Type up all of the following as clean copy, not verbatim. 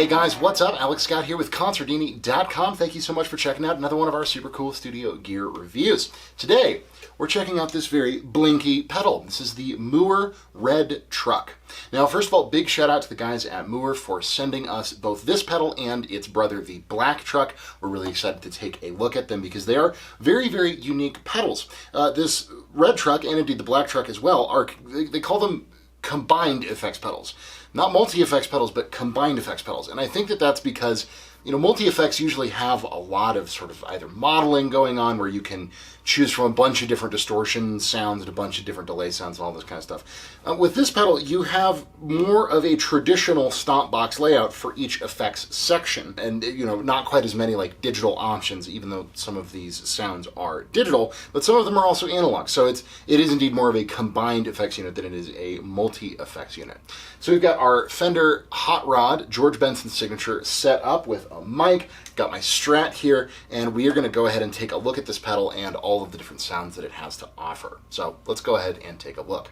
Hey guys, what's up? Alex Scott here with Consordini.com. Thank you so much for checking out another one of our super cool studio gear reviews. Today, we're checking out this very blinky pedal. This is the Mooer Red Truck. Now, first of all, big shout out to the guys at Mooer for sending us both this pedal and its brother, the Black Truck. We're really excited to take a look at them because they are very, very unique pedals. This Red Truck, and indeed the Black Truck as well, they call them combined effects pedals. Not multi-effects pedals, but combined effects pedals. And I think that that's because, you know, multi-effects usually have a lot of sort of either modeling going on where you can choose from a bunch of different distortion sounds and a bunch of different delay sounds and all this kind of stuff. With this pedal, you have more of a traditional stomp box layout for each effects section. And, you know, not quite as many like digital options, even though some of these sounds are digital, but some of them are also analog. So it is indeed more of a combined effects unit than it is a multi-effects unit. So we've got our Fender Hot Rod George Benson signature set up with a mic, got my Strat here, and we are going to go ahead and take a look at this pedal and all of the different sounds that it has to offer. So let's go ahead and take a look.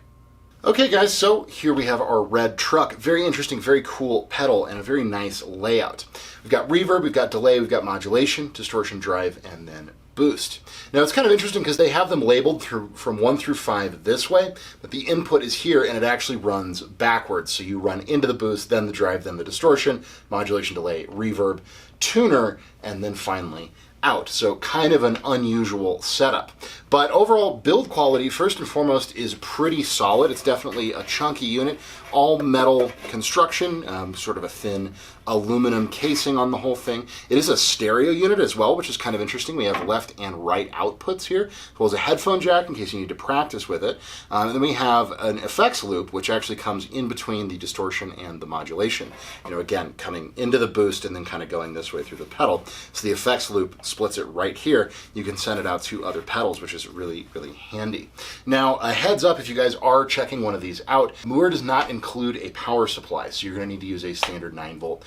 Okay guys, so here we have our Red Truck. Very interesting, very cool pedal and a very nice layout. We've got reverb, we've got delay, we've got modulation, distortion, drive, and then boost. Now it's kind of interesting because they have them labeled from 1 through 5 this way, but the input is here and it actually runs backwards. So you run into the boost, then the drive, then the distortion, modulation, delay, reverb, tuner, and then finally out. So kind of an unusual setup. But overall build quality, first and foremost, is pretty solid. It's definitely a chunky unit. All metal construction, sort of a thin aluminum casing on the whole thing. It is a stereo unit as well, which is kind of interesting. We have left and right outputs here, as well as a headphone jack in case you need to practice with it. And then we have an effects loop, which actually comes in between the distortion and the modulation. You know, again, coming into the boost and then kind of going this way through the pedal. So the effects loop splits it right here. You can send it out to other pedals, which is really, really handy. Now, a heads up if you guys are checking one of these out, Mooer does not include a power supply, so you're going to need to use a standard 9-volt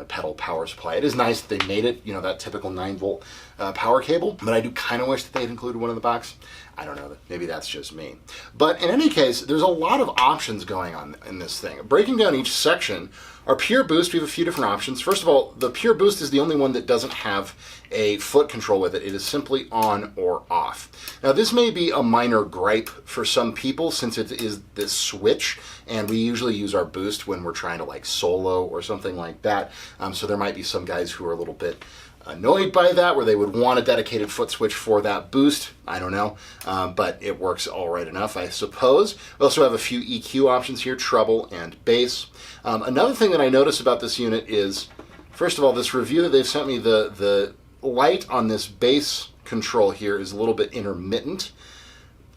pedal power supply. It is nice that they made it, you know, that typical 9-volt power cable, but I do kind of wish that they had included one in the box. I don't know, maybe that's just me. But in any case, there's a lot of options going on in this thing. Breaking down each section, our pure boost, we have a few different options. First of all, the pure boost is the only one that doesn't have a foot control with it. It is simply on or off. Now this may be a minor gripe for some people since it is this switch, and we usually use our boost when we're trying to like solo or something like that. So there might be some guys who are a little bit annoyed by that, where they would want a dedicated foot switch for that boost. I don't know, but it works all right enough, I suppose. We also have a few EQ options here, treble and bass. Another thing that I notice about this unit is, first of all, this review that they've sent me, the light on this bass control here is a little bit intermittent.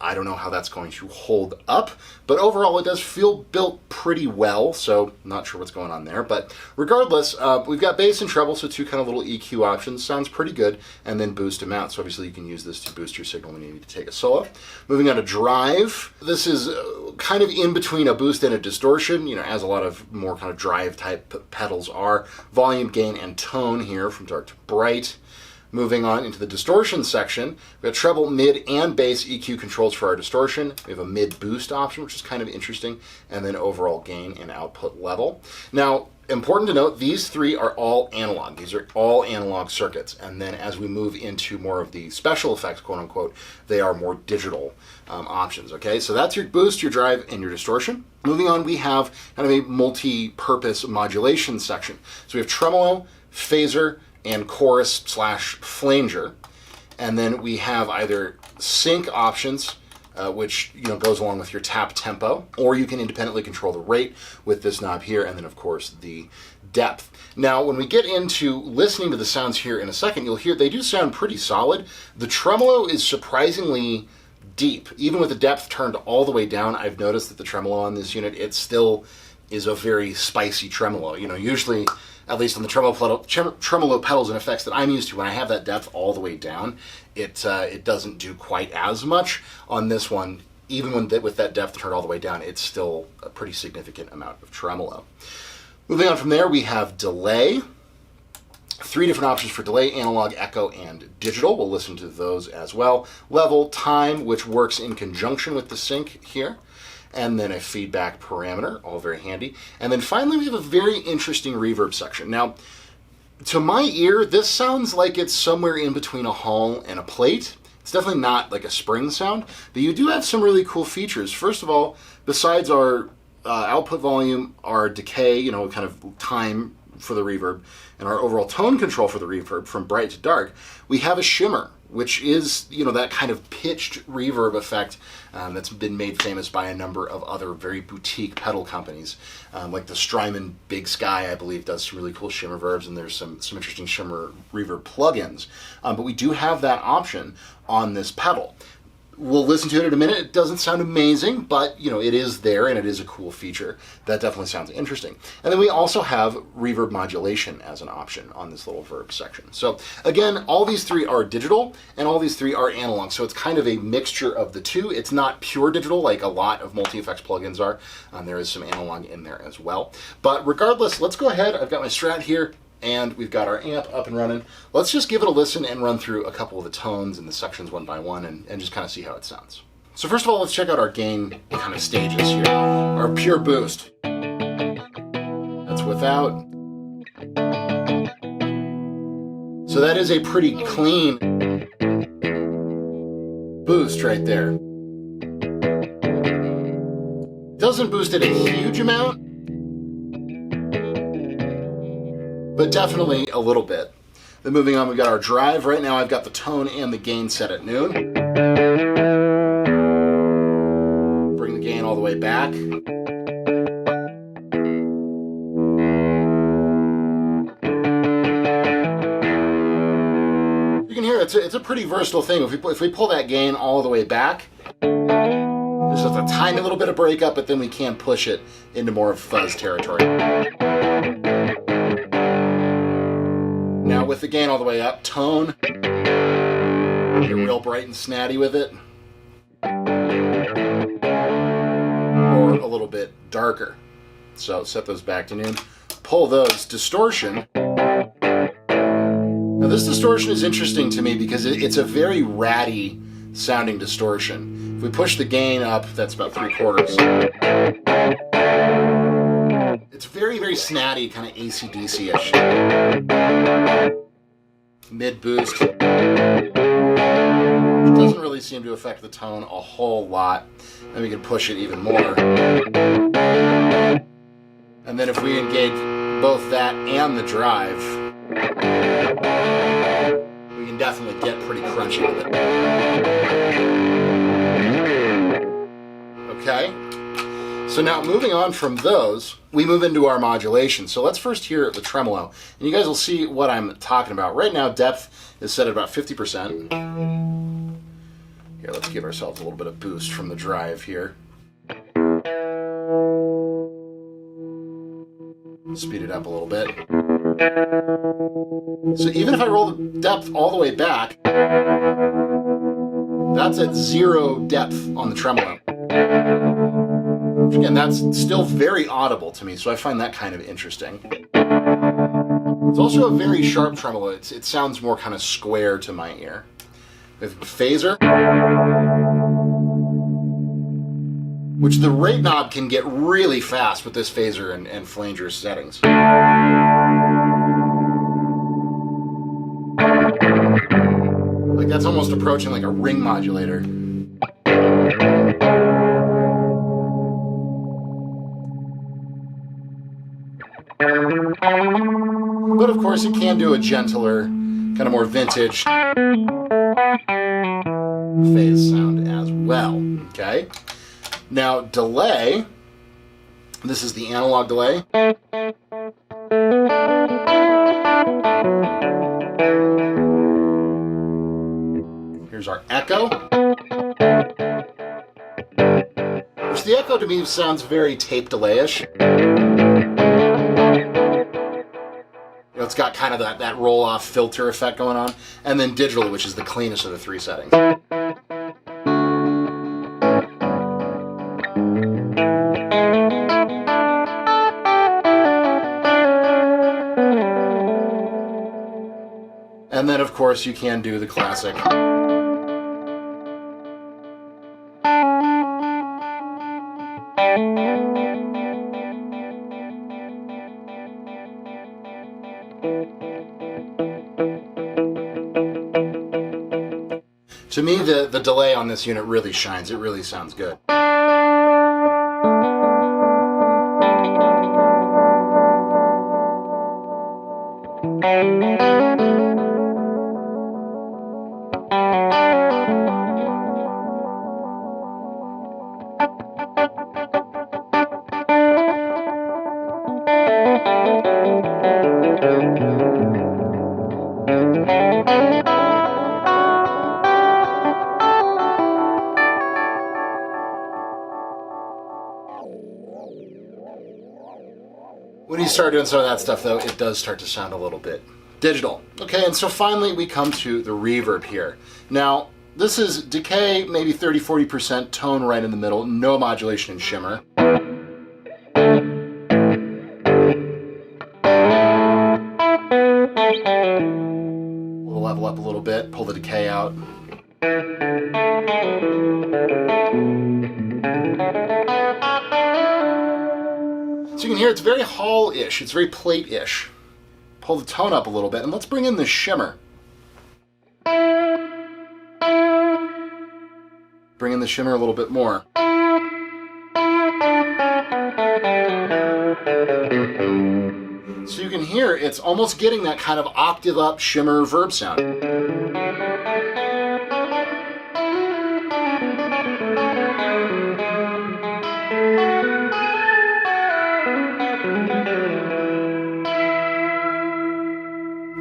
I don't know how that's going to hold up, but overall it does feel built pretty well, so not sure what's going on there. But regardless, we've got bass and treble, so two kind of little EQ options. Sounds pretty good, and then boost them out. So obviously you can use this to boost your signal when you need to take a solo. Moving on to drive. This is kind of in between a boost and a distortion, you know, as a lot of more kind of drive type pedals are. Volume, gain, and tone here from dark to bright. Moving on into the distortion section, we've got treble, mid, and bass EQ controls for our distortion. We have a mid boost option, which is kind of interesting, and then overall gain and output level. Now, important to note, these three are all analog. These are all analog circuits, and then as we move into more of the special effects, quote unquote, they are more digital options, okay? So that's your boost, your drive, and your distortion. Moving on, we have kind of a multi-purpose modulation section. So we have tremolo, phaser, and chorus slash flanger, and then we have either sync options, which, you know, goes along with your tap tempo, or you can independently control the rate with this knob here, and then of course the depth. Now when we get into listening to the sounds here in a second, you'll hear they do sound pretty solid. The tremolo is surprisingly deep, even with the depth turned all the way down. I've noticed that the tremolo on this unit, it still is a very spicy tremolo. You know, usually, at least on the tremolo pedals and effects that I'm used to, when I have that depth all the way down, it doesn't do quite as much. On this one, even with that depth turned all the way down, it's still a pretty significant amount of tremolo. Moving on from there, we have delay. 3 different options for delay: analog, echo, and digital. We'll listen to those as well. Level, time, which works in conjunction with the sync here. and then a feedback parameter, all very handy. And then finally we have a very interesting reverb section. Now, to my ear, this sounds like it's somewhere in between a hall and a plate. It's definitely not like a spring sound, but you do have some really cool features. First of all, besides our output volume, our decay, you know, kind of time for the reverb, and our overall tone control for the reverb from bright to dark, we have a shimmer, which is, you know, that kind of pitched reverb effect that's been made famous by a number of other very boutique pedal companies, like the Strymon Big Sky, I believe, does some really cool shimmer verbs, and there's some interesting shimmer reverb plugins. But we do have that option on this pedal. We'll listen to it in a minute. It doesn't sound amazing, but you know, it is there and it is a cool feature. That definitely sounds interesting. And then we also have reverb modulation as an option on this little verb section. So again, all these three are digital and all these three are analog. So it's kind of a mixture of the two. It's not pure digital like a lot of multi-effects plugins are. There is some analog in there as well. But regardless, let's go ahead. I've got my Strat here, and we've got our amp up and running. Let's just give it a listen and run through a couple of the tones and the sections one by one and just kind of see how it sounds. So first of all, let's check out our gain kind of stages here. Our pure boost. That's without. So that is a pretty clean boost right there. Doesn't boost it a huge amount, but definitely a little bit. Then moving on, we've got our drive. Right now I've got the tone and the gain set at noon. Bring the gain all the way back. You can hear it's a pretty versatile thing. If we pull that gain all the way back, there's just a tiny little bit of breakup, but then we can push it into more of fuzz territory. Now with the gain all the way up, tone, you're real bright and snatty with it, or a little bit darker. So set those back to noon. Pull those. Distortion. Now this distortion is interesting to me because it's a very ratty sounding distortion. If we push the gain up, that's about 3/4. It's very, very snatty, kind of AC/DC-ish. Mid boost. It doesn't really seem to affect the tone a whole lot. Then we can push it even more. And then if we engage both that and the drive, we can definitely get pretty crunchy with it. Okay. So now moving on from those, we move into our modulation. So let's first hear the tremolo. And you guys will see what I'm talking about. Right now, depth is set at about 50%. Here, let's give ourselves a little bit of boost from the drive here. Speed it up a little bit. So even if I roll the depth all the way back, that's at 0 depth on the tremolo. Again, that's still very audible to me, so I find that kind of interesting. It's also a very sharp tremolo. It sounds more kind of square to my ear. With phaser, which the rate knob can get really fast with this phaser and flanger settings. Like that's almost approaching like a ring modulator. But of course it can do a gentler, kind of more vintage phase sound as well, okay? Now delay, this is the analog delay. Here's our echo. Which the echo to me sounds very tape delay-ish. It's got kind of that roll-off filter effect going on. And then digital, which is the cleanest of the three settings. And then, of course, you can do the classic. To me, the delay on this unit really shines. It really sounds good. When you start doing some of that stuff, though, it does start to sound a little bit digital. Okay, and so finally we come to the reverb here. Now, this is decay, maybe 30-40%, tone right in the middle, no modulation and shimmer. We'll level up a little bit, pull the decay out. So you can hear it's very hall-ish, it's very plate-ish. Pull the tone up a little bit, and let's bring in the shimmer. Bring in the shimmer a little bit more. So you can hear it's almost getting that kind of octave up shimmer verb sound.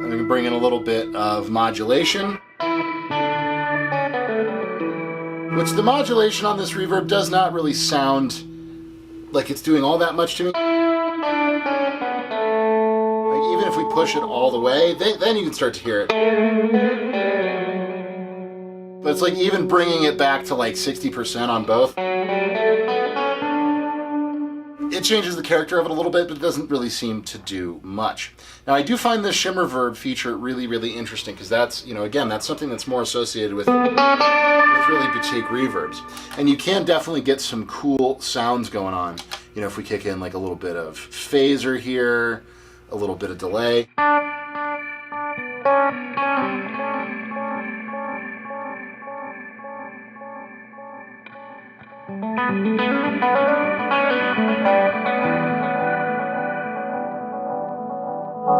And we can bring in a little bit of modulation. Which the modulation on this reverb does not really sound like it's doing all that much to me. Like even if we push it all the way, then you can start to hear it. But it's like even bringing it back to like 60% on both. It changes the character of it a little bit, but it doesn't really seem to do much. Now, I do find this shimmer verb feature really, really interesting because that's, you know, again, that's something that's more associated with really boutique reverbs. And you can definitely get some cool sounds going on, you know, if we kick in like a little bit of phaser here, a little bit of delay.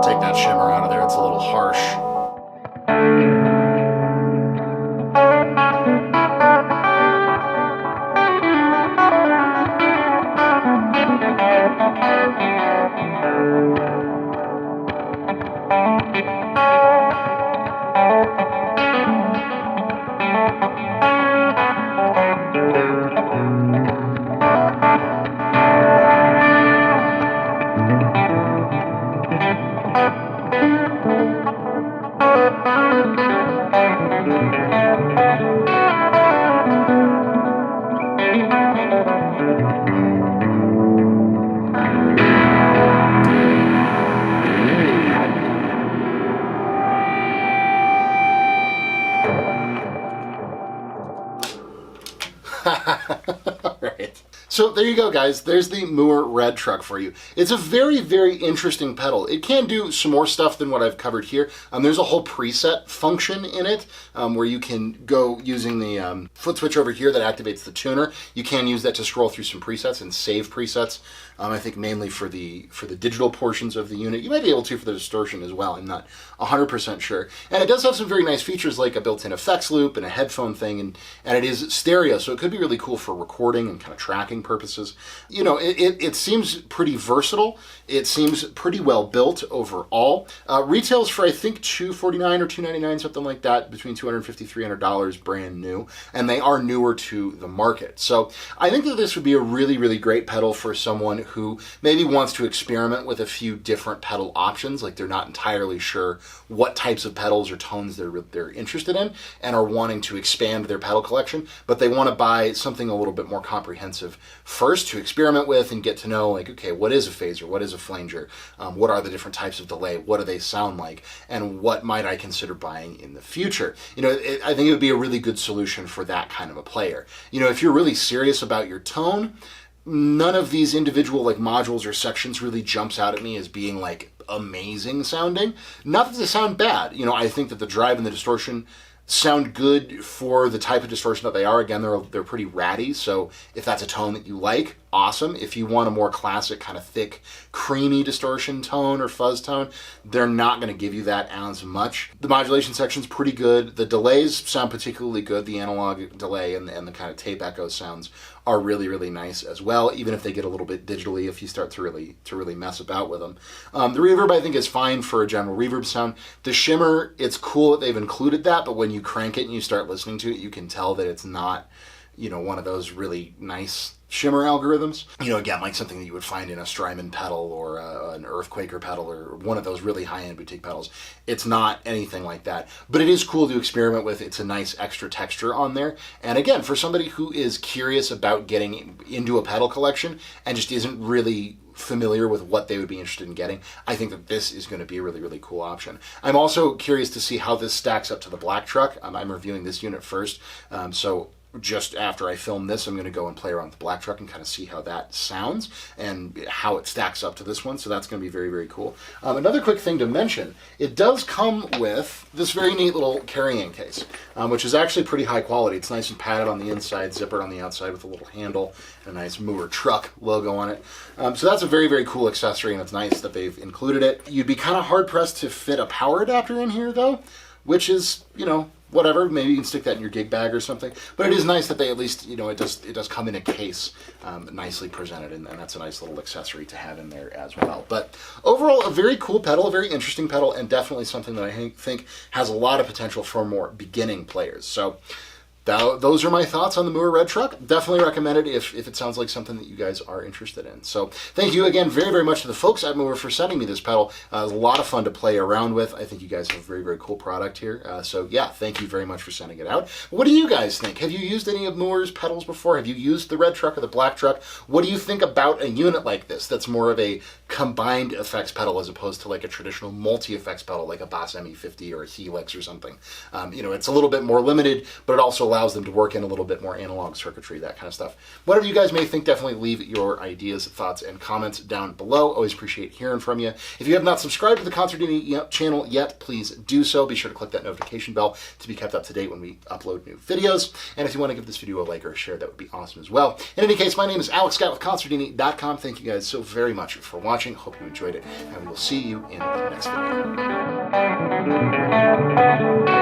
Take that shimmer out of there, it's a little harsh. Right. So there you go, guys. There's the Mooer Red Truck for you. It's a very, very interesting pedal. It can do some more stuff than what I've covered here. There's a whole preset function in it where you can go using the foot switch over here that activates the tuner. You can use that to scroll through some presets and save presets. I think mainly for the digital portions of the unit. You might be able to for the distortion as well. I'm not 100% sure. And it does have some very nice features like a built-in effects loop and a headphone thing, and it is stereo, so it could be really cool for recording and kind of tracking purposes. You know, it seems pretty versatile. It seems pretty well built overall. Retails for I think $249 or $299, something like that, between $250, $300 brand new, and they are newer to the market. So I think that this would be a really, really great pedal for someone who maybe wants to experiment with a few different pedal options, like they're not entirely sure what types of pedals or tones they're interested in and are wanting to expand their pedal collection, but they want to buy something a little bit more comprehensive first to experiment with and get to know, like, okay, what is a phaser? What is a flanger? What are the different types of delay? What do they sound like? And what might I consider buying in the future? You know, I think it would be a really good solution for that kind of a player. You know, if you're really serious about your tone, none of these individual like modules or sections really jumps out at me as being like amazing sounding. Not that they sound bad. You know, I think that the drive and the distortion sound good for the type of distortion that they are. Again, they're pretty ratty, so if that's a tone that you like, awesome. If you want a more classic kind of thick, creamy distortion tone or fuzz tone, they're not going to give you that as much. The modulation section's pretty good. The delays sound particularly good. The analog delay and the kind of tape echo sounds are really, really nice as well, even if they get a little bit digitally if you start to really mess about with them. The reverb, I think, is fine for a general reverb sound. The shimmer, it's cool that they've included that, but when you crank it and you start listening to it, you can tell that it's not, you know, one of those really nice shimmer algorithms. You know, again, like something that you would find in a Strymon pedal or an Earthquaker pedal or one of those really high-end boutique pedals. It's not anything like that, but it is cool to experiment with. It's a nice extra texture on there. And again, for somebody who is curious about getting into a pedal collection and just isn't really familiar with what they would be interested in getting, I think that this is going to be a really, really cool option. I'm also curious to see how this stacks up to the Black Truck. I'm reviewing this unit first, so just after I film this, I'm going to go and play around with the Black Truck and kind of see how that sounds and how it stacks up to this one. So that's going to be very, very cool. Another quick thing to mention, it does come with this very neat little carrying case, which is actually pretty high quality. It's nice and padded on the inside, zippered on the outside with a little handle and a nice Mooer Truck logo on it. So that's a very, very cool accessory, and it's nice that they've included it. You'd be kind of hard-pressed to fit a power adapter in here, though, which is, you know, whatever, maybe you can stick that in your gig bag or something. But it is nice that they at least, you know, it does come in a case, nicely presented, and that's a nice little accessory to have in there as well. But overall, a very cool pedal, a very interesting pedal, and definitely something that I think has a lot of potential for more beginning players. So those are my thoughts on the Mooer Red Truck. Definitely recommend it if it sounds like something that you guys are interested in. So thank you again very, very much to the folks at Mooer for sending me this pedal. It was a lot of fun to play around with. I think you guys have a very, very cool product here. So yeah, thank you very much for sending it out. What do you guys think? Have you used any of Mooer's pedals before? Have you used the Red Truck or the Black Truck? What do you think about a unit like this that's more of a combined effects pedal as opposed to like a traditional multi-effects pedal like a Boss ME50 or a Helix or something? You know, it's a little bit more limited, but it also allows them to work in a little bit more analog circuitry, that kind of stuff. Whatever you guys may think, definitely leave your ideas, thoughts, and comments down below. Always appreciate hearing from you. If you have not subscribed to the Consordini channel yet, please do so. Be sure to click that notification bell to be kept up to date when we upload new videos. And if you want to give this video a like or a share, that would be awesome as well. In any case, my name is Alex Scott with Consordini.com. Thank you guys so very much for watching. Hope you enjoyed it, and we will see you in the next video.